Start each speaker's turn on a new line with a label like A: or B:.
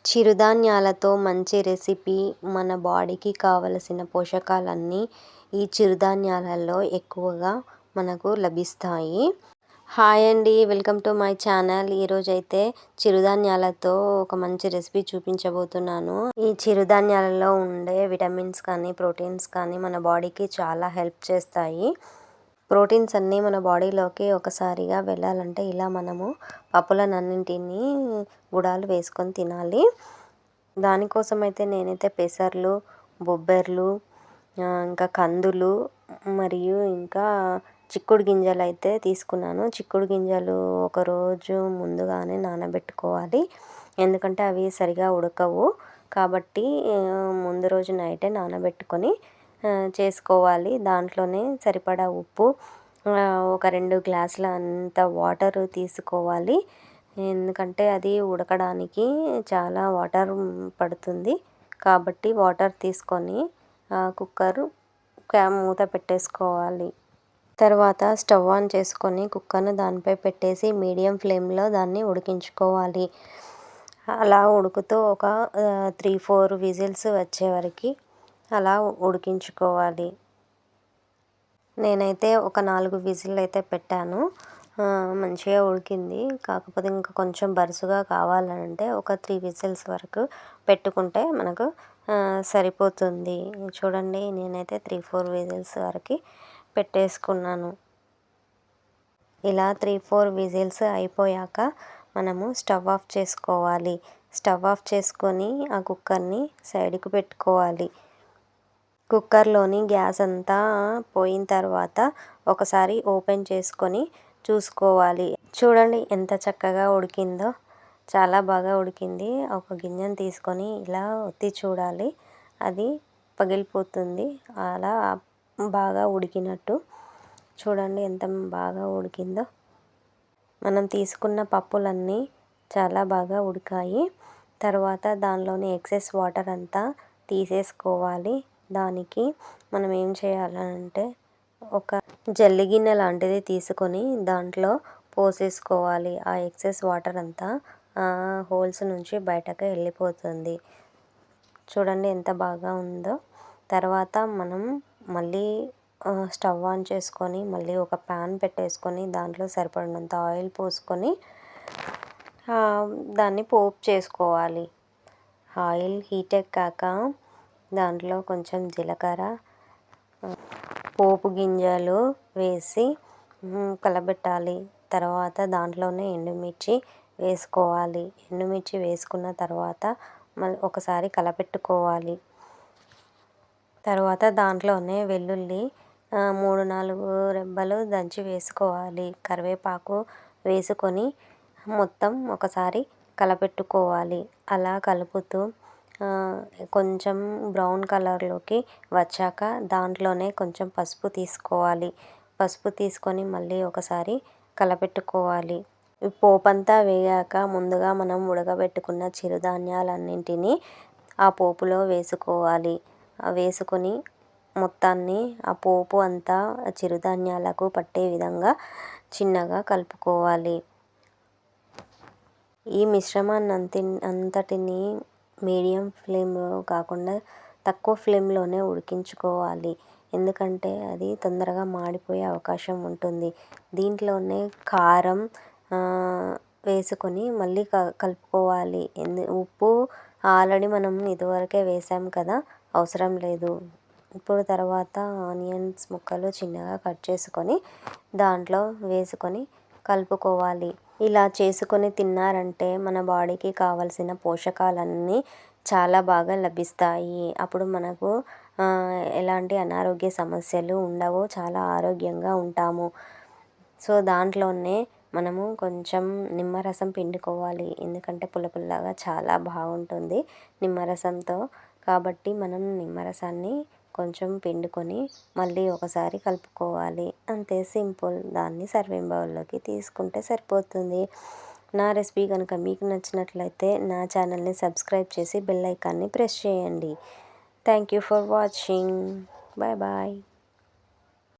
A: చిరుధాన్యాలతో మంచి రెసిపీ. మన బాడీకి కావలసిన పోషకాలన్నీ ఈ చిరుధాన్యాలలో ఎక్కువగా మనకు లభిస్తాయి. హాయ్ అండి, వెల్కమ్ టు మై ఛానల్. ఈరోజైతే చిరుధాన్యాలతో ఒక మంచి రెసిపీ చూపించబోతున్నాను. ఈ చిరుధాన్యాలలో ఉండే విటమిన్స్ కానీ ప్రోటీన్స్ కానీ మన బాడీకి చాలా హెల్ప్ చేస్తాయి. ప్రోటీన్స్ అన్నీ మన బాడీలోకి ఒకసారిగా వెళ్ళాలంటే ఇలా మనము పప్పులనన్నింటినీ గుడాలు వేసుకొని తినాలి. దానికోసం అయితే నేనైతే పెసర్లు, బొబ్బర్లు, ఇంకా కందులు మరియు ఇంకా చిక్కుడు గింజలు అయితే తీసుకున్నాను. చిక్కుడు గింజలు ఒకరోజు ముందుగానే నానబెట్టుకోవాలి, ఎందుకంటే అవి సరిగా ఉడకవు. కాబట్టి ముందు రోజు నైటే నానబెట్టుకొని చేసుకోవాలి. దాంట్లోనే సరిపడా ఉప్పు, ఒక 2 గ్లాసుల అంత వాటర్ తీసుకోవాలి. ఎందుకంటే అది ఉడకడానికి చాలా వాటర్ పడుతుంది. కాబట్టి వాటర్ తీసుకొని కుక్కర్ మూత పెట్టేసుకోవాలి. తర్వాత స్టవ్ ఆన్ చేసుకొని కుక్కర్ను దానిపై పెట్టేసి మీడియం ఫ్లేమ్లో దాన్ని ఉడికించుకోవాలి. అలా ఉడుకుతూ ఒక 3-4 విజిల్స్ వచ్చే వరకు అలా ఉడికించుకోవాలి. నేనైతే ఒక 4 విజిల్ అయితే పెట్టాను. మంచిగా ఉడికింది. కాకపోతే ఇంకా కొంచెం బరుసుగా కావాలంటే ఒక 3 విజిల్స్ వరకు పెట్టుకుంటే మనకు సరిపోతుంది. చూడండి, నేనైతే 3-4 విజిల్స్ వరకు పెట్టేసుకున్నాను. ఇలా 3-4 విజిల్స్ అయిపోయాక మనము స్టవ్ ఆఫ్ చేసుకోవాలి. స్టవ్ ఆఫ్ చేసుకొని ఆ కుక్కర్ని సైడ్కి పెట్టుకోవాలి. కుక్కర్లోని గ్యాస్ అంతా పోయిన తర్వాత ఒకసారి ఓపెన్ చేసుకొని చూసుకోవాలి. చూడండి ఎంత చక్కగా ఉడికిందో, చాలా బాగా ఉడికింది. ఒక గిన్నెను తీసుకొని ఇలా ఒత్తి చూడాలి, అది పగిలిపోతుంది. అలా బాగా ఉడికినట్టు. చూడండి ఎంత బాగా ఉడికిందో. మనం తీసుకున్న పప్పులన్నీ చాలా బాగా ఉడికాయి. తర్వాత దానిలోని ఎక్సెస్ వాటర్ అంతా తీసేసుకోవాలి. దానికి మనం ఏం చేయాలంటే ఒక జల్లి గిన్నె లాంటిది తీసుకొని దాంట్లో పోసేసుకోవాలి. ఆ ఎక్సెస్ వాటర్ అంతా హోల్స్ నుంచి బయటకు వెళ్ళిపోతుంది. చూడండి ఎంత బాగా ఉందో. తర్వాత మనం మళ్ళీ స్టవ్ ఆన్ చేసుకొని మళ్ళీ ఒక ప్యాన్ పెట్టేసుకొని దాంట్లో సరిపడినంత ఆయిల్ పోసుకొని దాన్ని పోపు చేసుకోవాలి. ఆయిల్ హీట్ ఎక్కాక దాంట్లో కొంచెం జీలకర్ర, పోపు గింజలు వేసి కలబెట్టాలి. తర్వాత దాంట్లోనే ఎండుమిర్చి వేసుకోవాలి. ఎండుమిర్చి వేసుకున్న తర్వాత మళ్ళీ ఒకసారి కలపెట్టుకోవాలి. తర్వాత దాంట్లోనే వెల్లుల్లి 3-4 రెబ్బలు దంచి వేసుకోవాలి. కరివేపాకు వేసుకొని మొత్తం ఒకసారి కలపెట్టుకోవాలి. అలా కలుపుతూ కొంచెం బ్రౌన్ కలర్లోకి వచ్చాక దాంట్లోనే కొంచెం పసుపు తీసుకోవాలి. పసుపు తీసుకొని మళ్ళీ ఒకసారి కలపెట్టుకోవాలి. ఈ పోపంతా వేగాక ముందుగా మనం ఉడకబెట్టుకున్న చిరుధాన్యాలన్నింటినీ ఆ పోపులో వేసుకోవాలి. వేసుకొని మొత్తాన్ని ఆ పోపు అంతా చిరుధాన్యాలకు పట్టే విధంగా చిన్నగా కలుపుకోవాలి. ఈ మిశ్రమాన్ని అంతటిని మీడియం ఫ్లేమ్లో కాకుండా తక్కువ ఫ్లేమ్లోనే ఉడికించుకోవాలి. ఎందుకంటే అది తొందరగా మాడిపోయే అవకాశం ఉంటుంది. దీంట్లోనే కారం వేసుకొని మళ్ళీ కలుపుకోవాలి. ఉప్పు ఆల్రెడీ మనం ఇదివరకే వేసాం కదా, అవసరం లేదు. ఇప్పుడు తర్వాత ఆనియన్స్ ముక్కలు చిన్నగా కట్ చేసుకొని దాంట్లో వేసుకొని కలుపుకోవాలి. ఇలా చేసుకొని తిన్నారంటే మన బాడీకి కావలసిన పోషకాలన్నీ చాలా బాగా లభిస్తాయి. అప్పుడు మనకు ఎలాంటి అనారోగ్య సమస్యలు ఉండవు. చాలా ఆరోగ్యంగా ఉంటాము. సో దాంట్లోనే మనము కొంచెం నిమ్మరసం పిండుకోవాలి. ఎందుకంటే పుల్లపుల్లగా చాలా బాగుంటుంది నిమ్మరసంతో. కాబట్టి మనం నిమ్మరసాన్ని కొంచెం పిండుకొని మళ్ళీ ఒకసారి కలుపుకోవాలి. అంతే, సింపుల్. దాన్ని సర్వింగ్ బౌల్లోకి తీసుకుంటే సరిపోతుంది. నా రెసిపీ కనుక మీకు నచ్చినట్లయితే నా ఛానల్ని సబ్స్క్రైబ్ చేసి బెల్ ఐకాన్ని ప్రెస్ చేయండి. Thank you for watching. Bye bye.